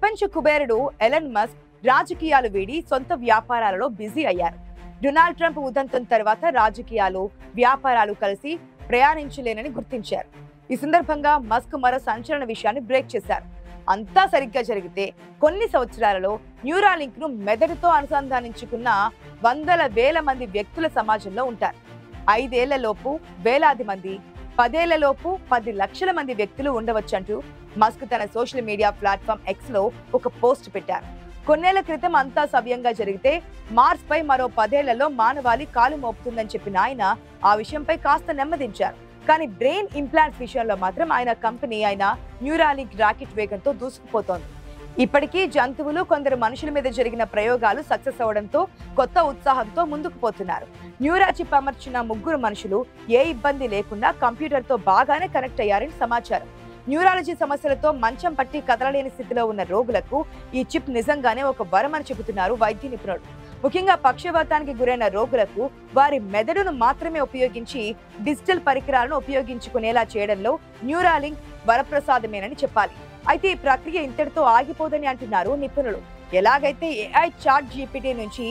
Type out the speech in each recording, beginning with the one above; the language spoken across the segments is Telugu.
ప్రపంచ కుబేరుడు ఎలన్ మస్క్ రాజకీయాలు వీడి సొంత వ్యాపారాలలో బిజీ అయ్యారు. డొనాల్డ్ ట్రంప్ ఉదంతం తర్వాత రాజకీయాలు, వ్యాపారాలు కలిసి ప్రయాణించలేనని గుర్తించారు. ఈ సందర్భంగా మస్క్ మరో సంచలన విషయాన్ని బ్రేక్ చేశారు. అంతా సరిగ్గా జరిగితే కొన్ని సంవత్సరాలలో న్యూరాలింక్ ను మెదడుతో అనుసంధానించుకున్న వందల వేల మంది వ్యక్తుల సమాజంలో ఉంటారు. 5 ఏళ్లలోపు వేలాది మంది, 10 ఏళ్లలోపు 10 లక్షల మంది వ్యక్తులు ఉండవచ్చంటూ మస్క్ తన సోషల్ మీడియా ప్లాట్ఫామ్ ఎక్స్ లో ఒక పోస్ట్ పెట్టారు. కొన్నేళ్ల క్రితం అంతా సవ్యంగా జరిగితే మార్స్ పై మరో 10 ఏళ్లలో మానవాళి కాలు మోపుతుందని చెప్పిన ఆయన ఆ విషయంపై కాస్త నెమ్మదించారు. కానీ బ్రెయిన్ ఇంప్లాంట్స్ విషయంలో మాత్రం ఆయన కంపెనీ అయిన న్యూరాలింక్ రాకెట్ వేగంతో దూసుకుపోతోంది. ఇప్పటికీ జంతువులు, కొందరు మనుషుల మీద జరిగిన ప్రయోగాలు సక్సెస్ అవడంతో కొత్త ఉత్సాహంతో ముందుకు పోతున్నారు. న్యూరా చిప్ అమర్చిన 3 మనుషులు ఏ ఇబ్బంది లేకుండా కంప్యూటర్తో బాగానే కనెక్ట్ అయ్యారని సమాచారం. న్యూరాలజీ సమస్యలతో మంచం పట్టి కదలలేని స్థితిలో ఉన్న రోగులకు ఈ చిప్ నిజంగానే ఒక వరమని చెబుతున్నారు వైద్య నిపుణులు. ముఖ్యంగా పక్షవాతానికి గురైన రోగులకు వారి మెదడును మాత్రమే ఉపయోగించి డిజిటల్ పరికరాలను ఉపయోగించుకునేలా చేయడంలో న్యూరాలింక్ వరప్రసాదమేనని చెప్పాలి. అయితే ఈ ప్రక్రియ ఇంతటితో ఆగిపోదని అంటున్నారు నిపుణులు. ఎలాగైతే ఏఐ చాట్ జీపీటీ నుంచి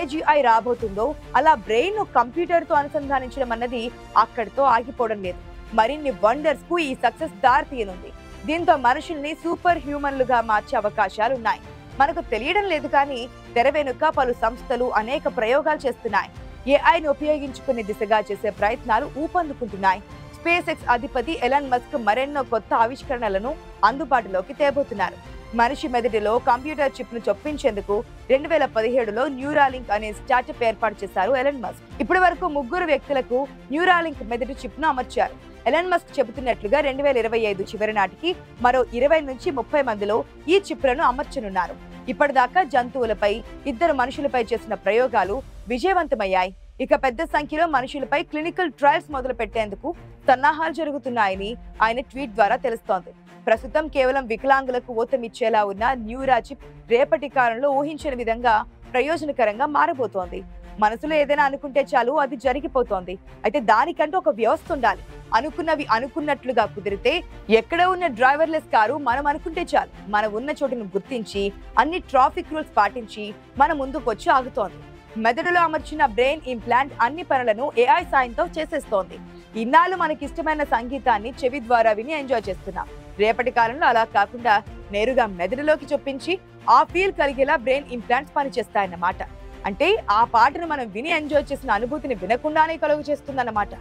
ఏజీఐ రాబోతుందో అలా బ్రెయిన్ ను కంప్యూటర్ తో అనుసంధానించడం అన్నది అక్కడితో ఆగిపోవడం లేదు. మరిన్ని వండర్స్ కు ఈ సక్సెస్ దారి తీయనుంది. దీంతో మనుషుల్ని సూపర్ హ్యూమన్లుగా మార్చే అవకాశాలున్నాయి. మనకు తెలియడం లేదు కానీ తెర వెనుక పలు సంస్థలు అనేక ప్రయోగాలు చేస్తున్నాయి. ఏఐను ఉపయోగించుకునే దిశగా చేసే ప్రయత్నాలు ఊపందుకుంటున్నాయి. స్పేస్ ఎక్స్ అధిపతి ఎలన్ మస్క్ మరెన్నో కొత్త ఆవిష్కరణలను అందుబాటులోకి తేబోతున్నారు. మనిషి మెదడులో కంప్యూటర్ చిప్ ను చొప్పించేందుకు 2017లో న్యూరాలింక్ అనే స్టార్టప్ ఏర్పాటు చేశారు ఎలన్ మస్క్. ఇప్పటి వరకు 3 వ్యక్తులకు న్యూరాలింక్ మెదడు చిప్ ను అమర్చారు. ఎలన్ మస్క్ చెబుతున్నట్లుగా 2025 చివరి నాటికి మరో 20 నుంచి 30 మందిలో ఈ చిప్లను అమర్చనున్నారు. ఇప్పటిదాకా జంతువులపై, 2 మనుషులపై చేసిన ప్రయోగాలు విజయవంతమయ్యాయి. ఇక పెద్ద సంఖ్యలో మనుషులపై క్లినికల్ ట్రయల్స్ మొదలు పెట్టేందుకు సన్నాహాలు జరుగుతున్నాయని ఆయన ట్వీట్ ద్వారా తెలుస్తోంది. ప్రస్తుతం కేవలం వికలాంగులకు ఊతమిచ్చేలా ఉన్న న్యూరా చిప్ రేపటి కాలంలో ఊహించిన విధంగా ప్రయోజనకరంగా మారబోతోంది. మనసులో ఏదైనా అనుకుంటే చాలు, అది జరిగిపోతోంది. అయితే దానికంటూ ఒక వ్యవస్థ ఉండాలి. అనుకున్నవి అనుకున్నట్లుగా కుదిరితే ఎక్కడ ఉన్న డ్రైవర్లెస్ కారు మనం అనుకుంటే చాలు, మనం ఉన్న చోటును గుర్తించి అన్ని ట్రాఫిక్ రూల్స్ పాటించి మన ముందుకు వచ్చి ఆగుతోంది. మెదడులో అమర్చిన బ్రెయిన్ ఇంప్లాంట్ అన్ని పనులను ఏఐ సాయంతో చేసేస్తోంది. ఇన్నాళ్ళు మనకి ఇష్టమైన సంగీతాన్ని చెవి ద్వారా విని ఎంజాయ్ చేస్తున్నాం. రేపటి కాలంలో అలా కాకుండా నేరుగా మెదడులోకి చొప్పించి ఆ ఫీల్ కలిగేలా బ్రెయిన్ ఇంప్లాంట్స్ పనిచేస్తాయన్నమాట. అంటే ఆ పాటను మనం విని ఎంజాయ్ చేసిన అనుభూతిని వినకుండానే కలుగు చేస్తుందన్నమాట.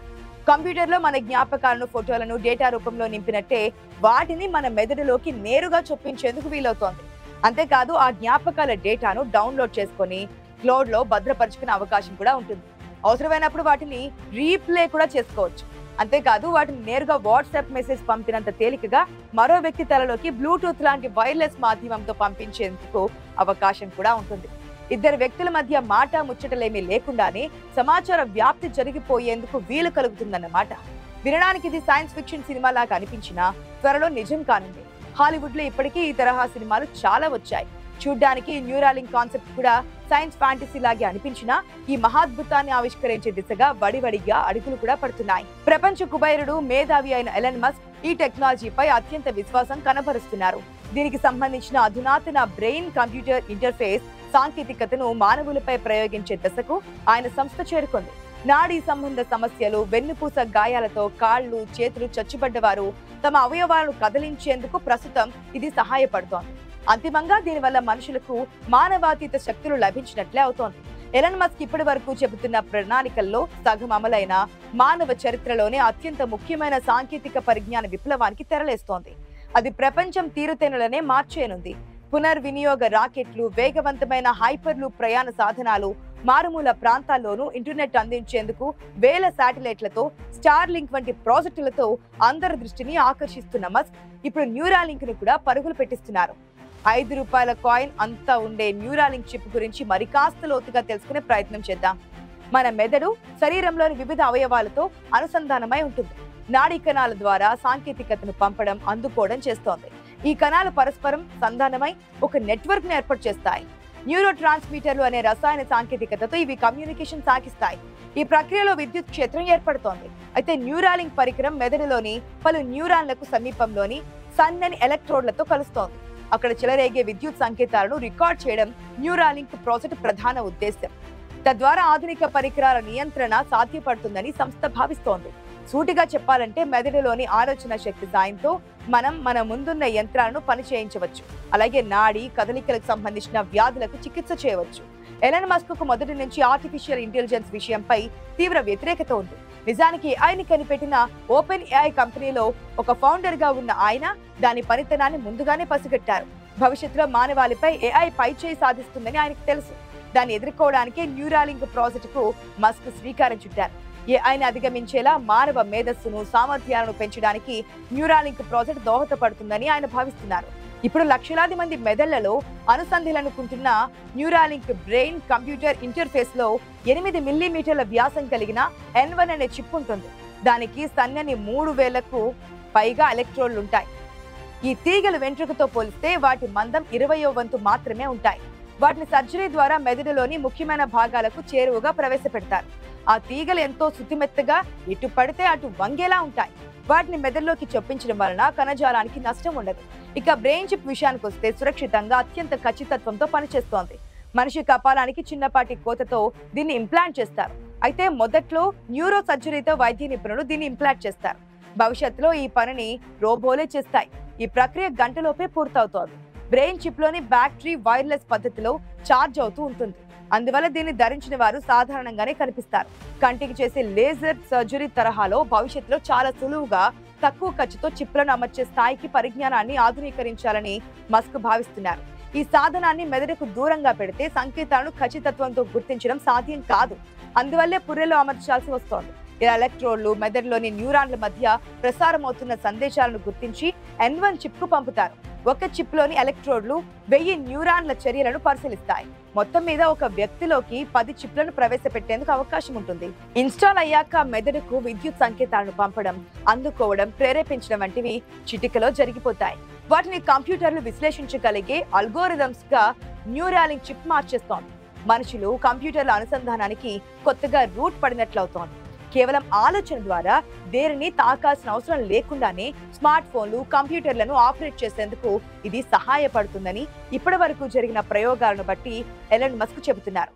కంప్యూటర్లో మన జ్ఞాపకాలను, ఫోటోలను డేటా రూపంలో నింపినట్టే వాటిని మన మెదడులోకి నేరుగా చొప్పించేందుకు వీలవుతోంది. అంతేకాదు ఆ జ్ఞాపకాల డేటాను డౌన్లోడ్ చేసుకొని క్లౌడ్ లో భద్రపరుచుకునే అవకాశం కూడా ఉంటుంది. అవసరమైనప్పుడు వాటిని రీప్లే కూడా చేసుకోవచ్చు. అంతేకాదు వాటిని నేరుగా వాట్సాప్ మెసేజ్ పంపినంత తేలికగా మరో వ్యక్తి తలలోకి బ్లూటూత్ లాంటి వైర్లెస్ మాధ్యమంతో పంపించేందుకు అవకాశం కూడా ఉంటుంది. 2 వ్యక్తుల మధ్య మాట ముచ్చటలేమీ లేకుండానే సమాచార వ్యాప్తి జరిగిపోయేందుకు వీలు కలుగుతుందన్నమాట. వినడానికి ఇది సైన్స్ ఫిక్షన్ సినిమా లాగా అనిపించినా త్వరలో నిజం కానుంది. హాలీవుడ్ లో ఇప్పటికీ ఈ తరహా సినిమాలు చాలా వచ్చాయి. చూడ్డానికి న్యూరాలింక్ కాన్సెప్ట్ కూడా సైన్స్ ఫ్యాంటసీ లాగే అనిపించినా ఈ మహాద్భుతాన్ని ఆవిష్కరించే దిశగా వడివడిగా అడుగులు కూడా పడుతున్నాయి. ప్రపంచ కుబేరుడు, మేధావి అయిన ఎలన్ మస్క్ ఈ టెక్నాలజీపై అత్యంత విశ్వాసం కనబరుస్తున్నారు. దీనికి సంబంధించిన అధునాతన బ్రెయిన్ కంప్యూటర్ ఇంటర్ఫేస్ సాంకేతికతను మానవులపై ప్రయోగించే దశకు ఆయన సంస్థ చేరుకుంది. నాడీ సంబంధ సమస్యలు, వెన్నుపూస గాయాలతో కాళ్ళు, చేతులు చచ్చుబడ్డవారు తమ అవయవాలను కదిలించేందుకు ప్రస్తుతం ఇది సహాయపడుతోంది. అంతిమంగా దీనివల్ల మనుషులకు మానవాతీత శక్తులు లభించినట్లే అవుతోంది. ఎలన్ మస్క్ ఇప్పటి వరకు చెబుతున్న ప్రణాళికల్లో సగం అమలైన మానవ చరిత్రలోనే అత్యంత ముఖ్యమైన సాంకేతిక పరిజ్ఞాన విప్లవానికి తెరలేస్తోంది. అది ప్రపంచం తీరుతెన్నులనే మార్చేయనుంది. పునర్వినియోగ రాకెట్లు, వేగవంతమైన హైపర్లు ప్రయాణ సాధనాలు, మారుమూల ప్రాంతాల్లోనూ ఇంటర్నెట్ అందించేందుకు వేల శాటిలైట్లతో, స్టార్ లింక్ వంటి ప్రాజెక్టులతో అందరి దృష్టిని ఆకర్షిస్తున్న మస్క్ ఇప్పుడు న్యూరాలింక్ ను కూడా పరుగులు పెట్టిస్తున్నారు. ₹5 కాయిన్ అంతా ఉండే న్యూరాలింక్ చిప్ గురించి మరి కాస్త లోతుగా తెలుసుకునే ప్రయత్నం చేద్దాం. మన మెదడు శరీరంలోని వివిధ అవయవాలతో అనుసంధానమై ఉంటుంది. నాడీ కణాల ద్వారా సాంకేతికతను పంపడం, అందుకోవడం చేస్తోంది. ఈ కణాలు పరస్పరం సంధానమై ఒక నెట్వర్క్ ను ఏర్పాటు చేస్తాయి. న్యూరో ట్రాన్స్మిటర్లు అనే రసాయన సాంకేతికతతో ఇవి కమ్యూనికేషన్ సాగిస్తాయి. ఈ ప్రక్రియలో విద్యుత్ క్షేత్రం ఏర్పడుతోంది. అయితే న్యూరాలింక్ పరికరం మెదడులోని పలు న్యూరాన్లకు సమీపంలోని సన్నని ఎలక్ట్రోడ్లతో కలుస్తోంది. అక్కడ చెలరేగే విద్యుత్ సంకేతాలను రికార్డ్ చేయడం న్యూరాలింక్ ప్రాజెక్ట్ ప్రధాన ఉద్దేశం. తద్వారా ఆధునిక పరికరాల నియంత్రణ సాధ్యపడుతుందని సంస్థ భావిస్తోంది. సూటిగా చెప్పాలంటే మెదడులోని ఆలోచన శక్తి సాయంతో మన ముందున్న యంత్రాలను పనిచేయించవచ్చు. అలాగే నాడీ కదలికలకు సంబంధించిన వ్యాధులకు చికిత్స చేయవచ్చు. ఎలన్ మస్క్ కు మొదటి నుంచి ఆర్టిఫిషియల్ ఇంటెలిజెన్స్ విషయంపై తీవ్ర వ్యతిరేకత ఉంది. నిజానికి ఏఐని కనిపెట్టిన ఓపెన్ ఏఐ కంపెనీలో ఒక ఫౌండర్ గా ఉన్న ఆయన దాని పనితనాన్ని ముందుగానే పసిగట్టారు. భవిష్యత్తులో మానవాళిపై ఏఐ పైచేయి సాధిస్తుందని ఆయనకు తెలుసు. దాన్ని ఎదుర్కోవడానికి న్యూరాలింక్ ప్రాజెక్టుకు మస్క్ శ్రీకారం చుట్టారు. ఏఐని అధిగమించేలా మానవ మేధస్సును సామర్థ్యాలను పెంచడానికి న్యూరాలింక్ ప్రాజెక్ట్ దోహదపడుతుందని ఆయన భావిస్తున్నారు. ఇప్పుడు లక్షలాది మంది మెదళ్లలో అనుసంధాననుకుంటున్న న్యూరాలింక్ బ్రెయిన్ కంప్యూటర్ ఇంటర్ఫేస్ లో 8 మిల్లీమీటర్ల వ్యాసం కలిగిన N1 అనే చిప్ ఉంటుంది. దానికి సన్నని 3000కు పైగా ఎలక్ట్రోడ్లుంటాయి. ఈ తీగలు వెంట్రుకతో పోలిస్తే వాటి మందం 20వ వంతు మాత్రమే ఉంటాయి. వాటిని సర్జరీ ద్వారా మెదడులోని ముఖ్యమైన భాగాలకు చేరువగా ప్రవేశపెడతారు. ఆ తీగలు ఎంతో శుతిమెత్తగా ఎటు పడితే అటు వంగేలా ఉంటాయి. వాటిని మెదడులోకి చొప్పించడం వలన కణజాలానికి నష్టం ఉండదు. ఇక బ్రెయిన్ చిప్ విషయానికి వస్తే సురక్షితంగా అత్యంత ఖచ్చితత్వంతో పనిచేస్తోంది. మనిషి కపాలానికి చిన్నపాటి కోతతో దీన్ని ఇంప్లాంట్ చేస్తారు. అయితే మొదట్లో న్యూరో సర్జరీతో వైద్య నిపుణులు దీన్ని ఇంప్లాంట్ చేస్తారు. భవిష్యత్తులో ఈ పనిని రోబోలే చేస్తాయి. ఈ ప్రక్రియ గంటలోపే పూర్తవుతోంది. బ్రెయిన్ చిప్ లోని బ్యాటరీ వైర్లెస్ పద్ధతిలో ఛార్జ్ అవుతూ ఉంటుంది. అందువల్ల దీన్ని ధరించిన వారు సాధారణంగానే కనిపిస్తారు. కంటికి చేసే లేజర్ సర్జరీ తరహాలో భవిష్యత్తులో చాలా సులువుగా తక్కువ ఖర్చుతో చిప్లను అమర్చే స్థాయికి పరిజ్ఞానాన్ని ఆధునీకరించాలని మస్క్ భావిస్తున్నారు. ఈ సాధనాన్ని మెదడుకు దూరంగా పెడితే సంకేతాలను ఖచ్చితత్వంతో గుర్తించడం సాధ్యం కాదు. అందువల్లే పుర్రెలో అమర్చాల్సి వస్తోంది. ఇలా ఎలక్ట్రోడ్లు మెదడులోని న్యూరాన్ల మధ్య ప్రసారమవుతున్న సందేశాలను గుర్తించి N1 చిప్ కు పంపుతారు. ఒక చిప్ లోని ఎలక్ట్రోడ్లు 1000 న్యూరాన్ల చర్యలను పరిశీలిస్తాయి. మొత్తం మీద ఒక వ్యక్తిలోకి 10 చిప్లను ప్రవేశపెట్టేందుకు అవకాశం ఉంటుంది. ఇన్స్టాల్ అయ్యాక మెదడుకు విద్యుత్ సంకేతాలను పంపడం, అందుకోవడం, ప్రేరేపించడం వంటివి చిటికలో జరిగిపోతాయి. వాటిని కంప్యూటర్లు విశ్లేషించగలిగే అల్గోరిథమ్స్ గా న్యూరాలింక్ చిప్ మార్చేస్తోంది. మనుషులు కంప్యూటర్ల అనుసంధానానికి కొత్తగా రూట్ పడినట్లవుతోంది. కేవలం ఆలోచన ద్వారా దేనిని తాకాల్సిన అవసరం లేకుండానే స్మార్ట్ ఫోన్లు, కంప్యూటర్లను ఆపరేట్ చేసేందుకు ఇది సహాయపడుతుందని ఇప్పటి వరకు జరిగిన ప్రయోగాలను బట్టి ఎలన్ మస్క్ చెబుతున్నారు.